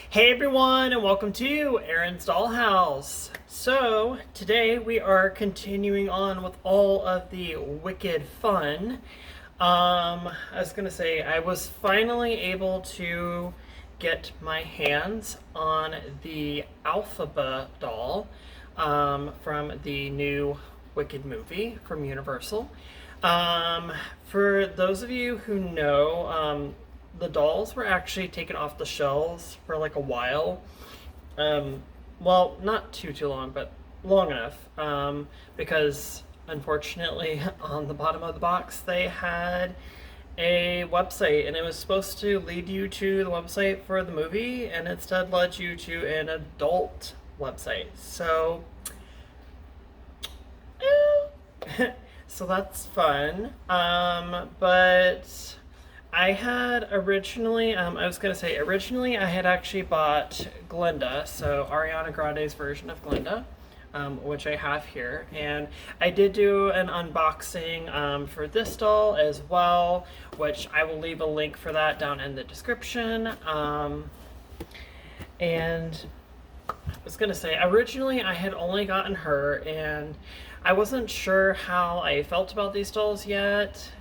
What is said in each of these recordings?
Hey everyone, and welcome to Aaron's Dollhouse. So, today we are continuing on with all of the Wicked fun. I was gonna say, I was finally able to get my hands on the Elphaba doll from the new Wicked movie from Universal. For those of you who know, the dolls were actually taken off the shelves for like a while. Well, not too long, but long enough. Because unfortunately, on the bottom of the box, they had a website, and it was supposed to lead you to the website for the movie, and instead led you to an adult website. So, so that's fun. But I had originally, originally I had actually bought Glinda, so Ariana Grande's version of Glinda, which I have here. And I did do an unboxing for this doll as well, which I will leave a link for that down in the description. And I was going to say, originally I had only gotten her, and I wasn't sure how I felt about these dolls yet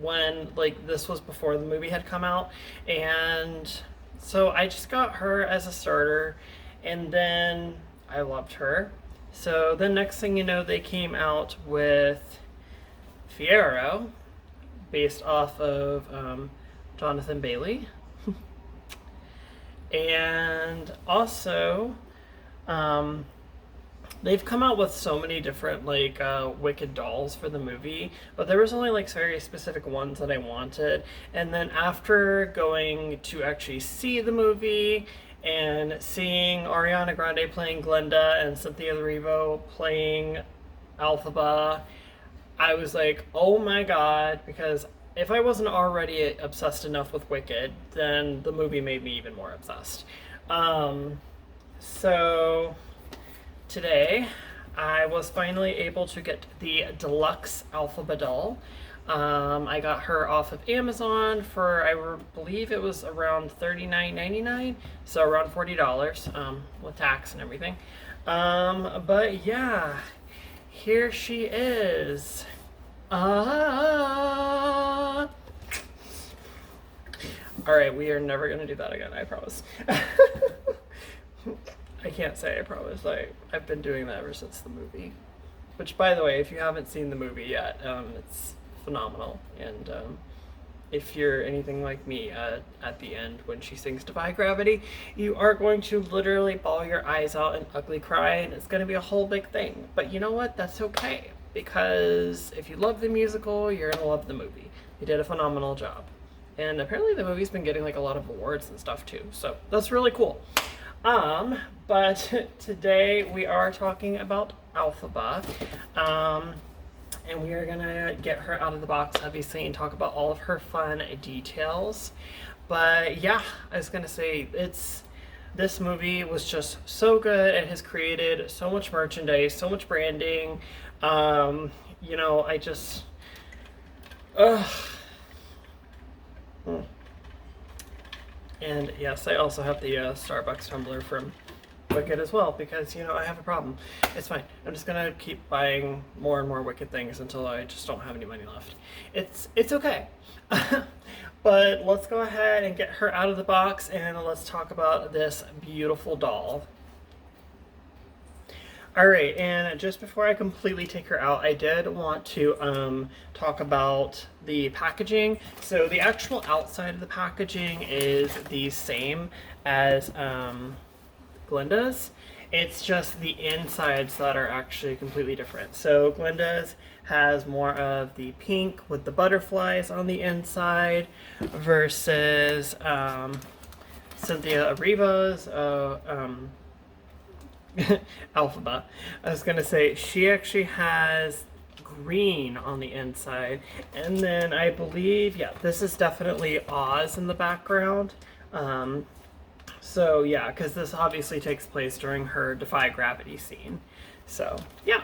when this was before the movie had come out, and so I just got her as a starter, and then I loved her. So then next thing you know, they came out with Fiyero, based off of Jonathan Bailey, and also they've come out with so many different Wicked dolls for the movie, but there was only very specific ones that I wanted. And then after going to actually see the movie and seeing Ariana Grande playing Glinda and Cynthia Erivo playing Elphaba, I was like, oh my god, because if I wasn't already obsessed enough with Wicked, then the movie made me even more obsessed. So today, I was finally able to get the Deluxe Elphaba Doll. I got her off of Amazon for, I believe it was around $39.99, so around $40 with tax and everything. But yeah, here she is. Alright, we are never gonna do that again, I promise. I can't say I promise. I've been doing that ever since the movie. Which, by the way, if you haven't seen the movie yet, it's phenomenal. And if you're anything like me, at the end when she sings Defy Gravity, you are going to literally bawl your eyes out and ugly cry, and it's going to be a whole big thing. But you know what? That's okay. Because if you love the musical, you're going to love the movie. They did a phenomenal job. And apparently the movie's been getting a lot of awards and stuff too. So that's really cool. But today we are talking about Elphaba, and we are gonna get her out of the box, obviously, and talk about all of her fun details. But yeah, I was gonna say, this movie was just so good. It has created so much merchandise, so much branding. I just, ugh. And yes, I also have the Starbucks tumbler from Wicked as well, because, I have a problem. It's fine. I'm just gonna keep buying more and more Wicked things until I just don't have any money left. It's okay. But let's go ahead and get her out of the box, and let's talk about this beautiful doll. Alright, and just before I completely take her out, I did want to talk about the packaging. So the actual outside of the packaging is the same as Glinda's. It's just the insides that are actually completely different. So Glinda's has more of the pink with the butterflies on the inside versus Cynthia Erivo's Elphaba. I was gonna say, she actually has green on the inside, and then I believe, yeah, this is definitely Oz in the background. So yeah, because this obviously takes place during her Defy Gravity scene. So yeah,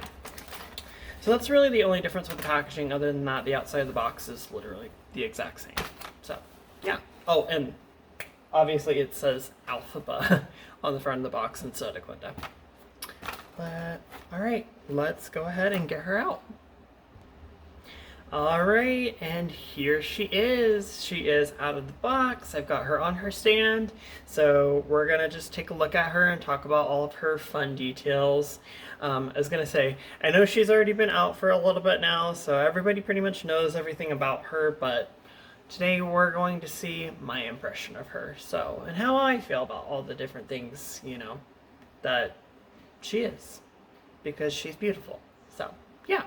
so that's really the only difference with the packaging. Other than that, the outside of the box is literally the exact same. So yeah. Oh, and obviously it says Elphaba on the front of the box instead of Glinda. But, alright, let's go ahead and get her out. Alright, and here she is. She is out of the box. I've got her on her stand. So we're going to just take a look at her and talk about all of her fun details. I was going to say, I know she's already been out for a little bit now, so everybody pretty much knows everything about her, but today we're going to see my impression of her. So, and how I feel about all the different things, you know, that she is. Because she's beautiful. So, yeah.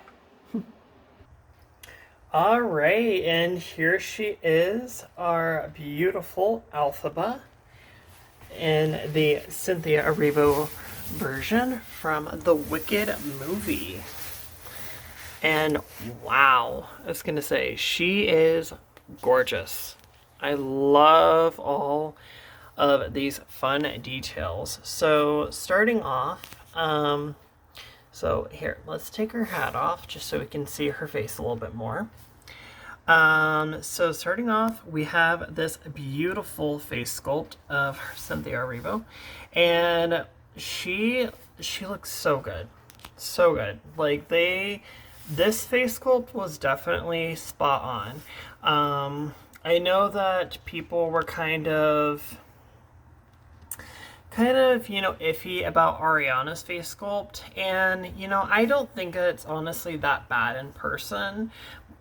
Alright, and here she is, our beautiful Elphaba in the Cynthia Erivo version from the Wicked movie. And wow, I was gonna say, she is gorgeous. I love all of these fun details. So starting off, so here, let's take her hat off just so we can see her face a little bit more. So starting off, we have this beautiful face sculpt of Cynthia Erivo, and she looks so good, so good. Like this face sculpt was definitely spot on. I know that people were kind of, you know, iffy about Ariana's face sculpt, and, you know, I don't think it's honestly that bad in person,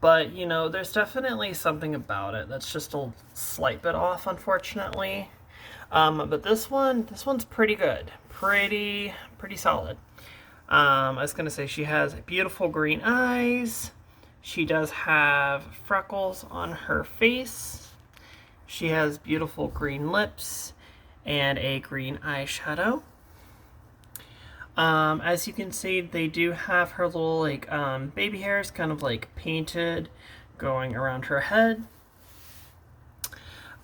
but, you know, there's definitely something about it that's just a slight bit off, unfortunately. But this one's pretty good, pretty solid. I was gonna say she has beautiful green eyes. She does have freckles on her face. She has beautiful green lips and a green eyeshadow. As you can see, they do have her little like baby hairs kind of like painted going around her head.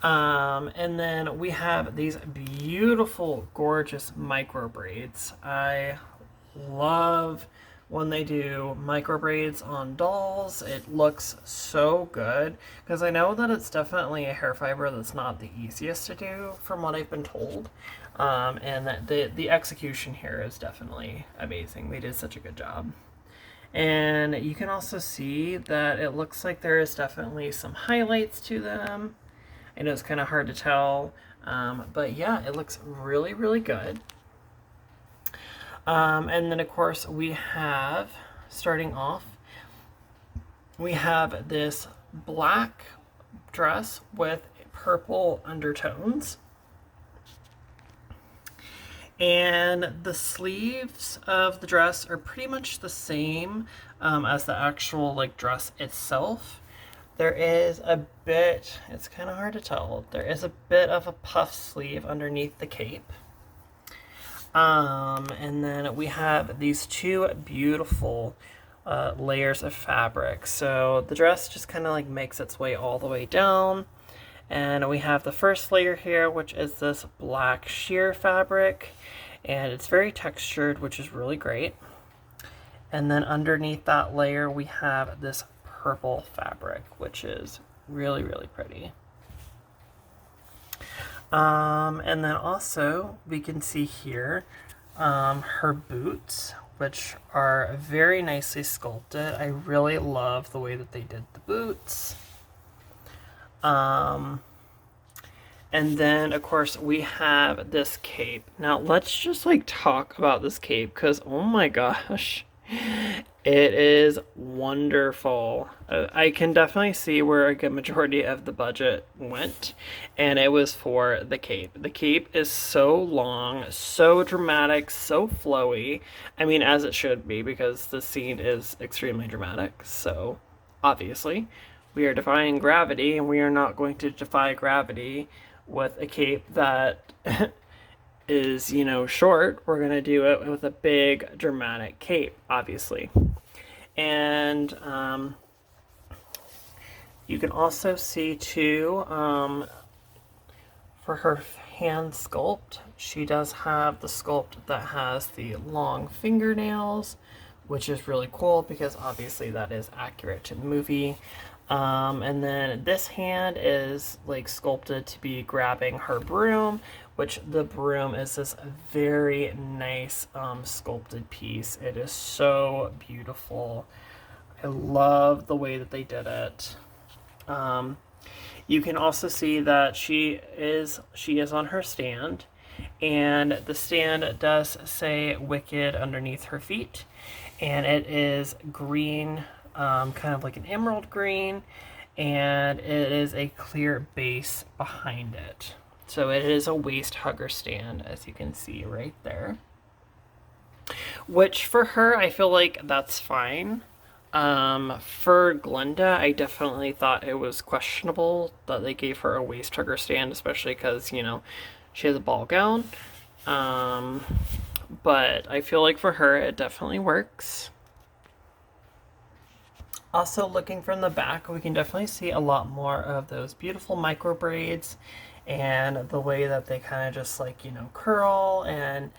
And then we have these beautiful, gorgeous micro braids. I love when they do micro braids on dolls. It looks so good, because I know that it's definitely a hair fiber that's not the easiest to do from what I've been told, and that the execution here is definitely amazing. They did such a good job. And you can also see that it looks like there is definitely some highlights to them. I know it's kind of hard to tell, but yeah, it looks really good. And then of course we have, starting off, we have this black dress with purple undertones. And the sleeves of the dress are pretty much the same as the actual like dress itself. There is a bit, it's kind of hard to tell, there is a bit of a puff sleeve underneath the cape. And then we have these two beautiful layers of fabric. So the dress just kind of like makes its way all the way down. And we have the first layer here, which is this black sheer fabric. And it's very textured, which is really great. And then underneath that layer, we have this purple fabric, which is really pretty. And then also we can see here her boots, which are very nicely sculpted. I really love the way that they did the boots. And then of course we have this cape. Now let's just like talk about this cape, because oh my gosh, it is wonderful. I can definitely see where a good majority of the budget went, and it was for the cape. The cape is so long, so dramatic, so flowy. I mean, as it should be, because the scene is extremely dramatic. So obviously we are defying gravity, and we are not going to defy gravity with a cape that is, you know, short. We're going to do it with a big dramatic cape, obviously. And you can also see too, for her hand sculpt, she does have the sculpt that has the long fingernails, which is really cool because obviously that is accurate to the movie. And then this hand is like sculpted to be grabbing her broom, which the broom is this very nice sculpted piece. It is so beautiful. I love the way that they did it. You can also see that she is on her stand, and the stand does say Wicked underneath her feet, and it is green, kind of like an emerald green, and it is a clear base behind it. So it is a waist hugger stand, as you can see right there. Which for her, I feel like that's fine. For Glinda, I definitely thought it was questionable that they gave her a waist hugger stand, especially because, you know, she has a ball gown. But I feel like for her, it definitely works. Also, looking from the back, we can definitely see a lot more of those beautiful micro braids and the way that they kind of just like, you know, curl, and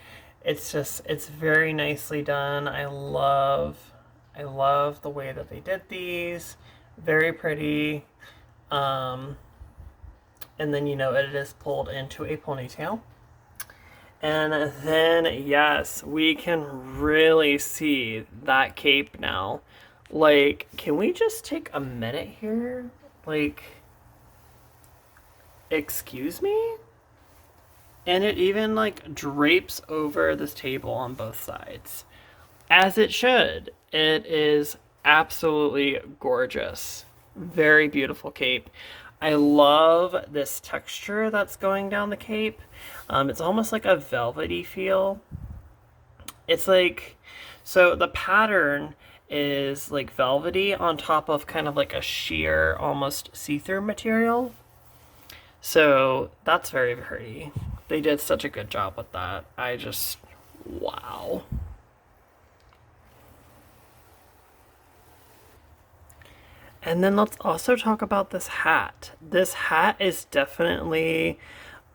it's very nicely done. I love the way that they did these. Very pretty. And then, you know, it is pulled into a ponytail. And then, yes, we can really see that cape now. Like, can we just take a minute here? Like, excuse me? And it even, like, drapes over this table on both sides. As it should. It is absolutely gorgeous. Very beautiful cape. I love this texture that's going down the cape. It's almost like a velvety feel. It's like, so the pattern is like velvety on top of kind of like a sheer, almost see-through material. So that's very pretty. They did such a good job with that. Wow. And then let's also talk about this hat. This hat is definitely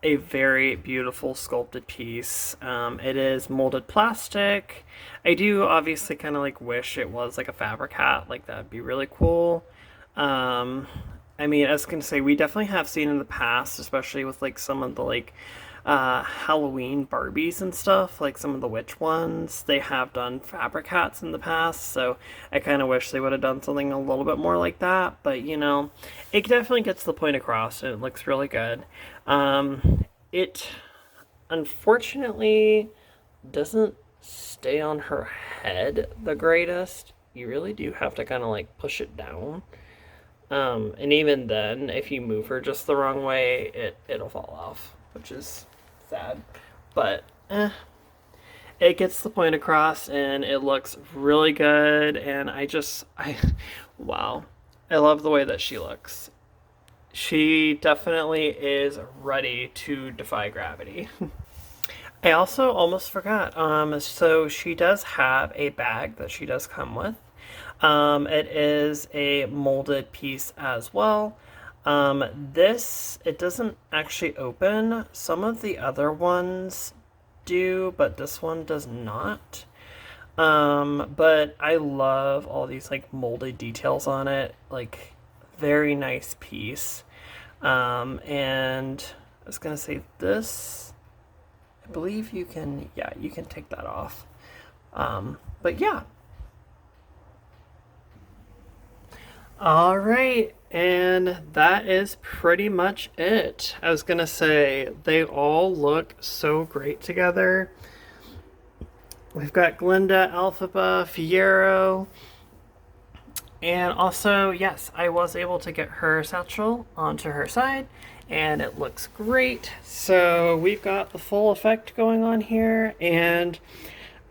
a very beautiful sculpted piece. It is molded plastic. I do obviously kind of like wish it was like a fabric hat. Like that'd be really cool. I mean, I was gonna say, we definitely have seen in the past, especially with like some of the like Halloween Barbies and stuff, like some of the witch ones, they have done fabric hats in the past, so I kind of wish they would have done something a little bit more like that, but you know, it definitely gets the point across and it looks really good. It unfortunately doesn't stay on her head the greatest. You really do have to kind of like push it down. And even then, if you move her just the wrong way, it'll fall off, which is sad. But it gets the point across and it looks really good. And wow, I love the way that she looks. She definitely is ready to defy gravity. I also almost forgot. So she does have a bag that she does come with. It is a molded piece as well. It doesn't actually open. Some of the other ones do, but this one does not. But I love all these like molded details on it. Like, very nice piece. And I was gonna say this, I believe you can take that off. But yeah. All right, and that is pretty much it. I was gonna say, they all look so great together. We've got Glinda, Elphaba, Fiyero, and also, yes, I was able to get her satchel onto her side, and it looks great. So we've got the full effect going on here, and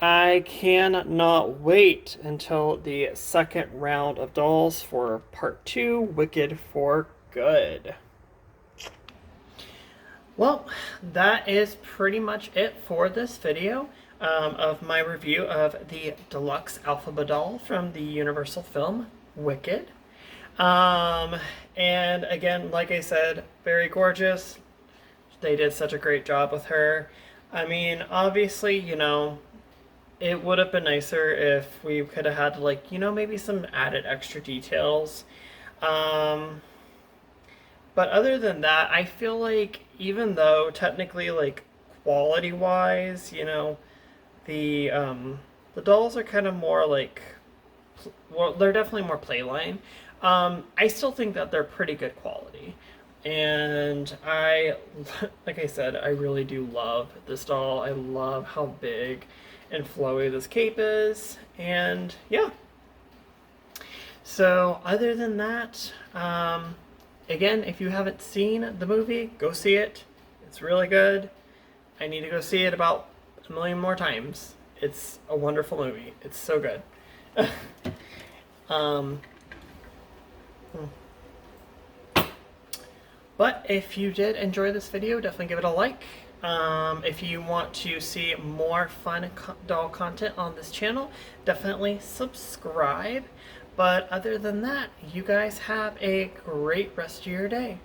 I cannot wait until the second round of dolls for part 2, Wicked for Good. Well, that is pretty much it for this video of my review of the Deluxe Elphaba Doll from the Universal film Wicked. And again, like I said, very gorgeous. They did such a great job with her. I mean, obviously, you know, it would have been nicer if we could have had, like, you know, maybe some added extra details. Um, but other than that, I feel like even though technically like quality wise, you know, the dolls are kind of more like, well, they're definitely more playline. I still think that they're pretty good quality. And I, like I said, I really do love this doll. I love how big and flowy this cape is. And yeah. So, other than that, again, if you haven't seen the movie, go see it. It's really good. I need to go see it about a million more times. It's a wonderful movie. It's so good. um, but if you did enjoy this video, definitely give it a like. If you want to see more fun doll content on this channel, definitely subscribe. But other than that, you guys have a great rest of your day.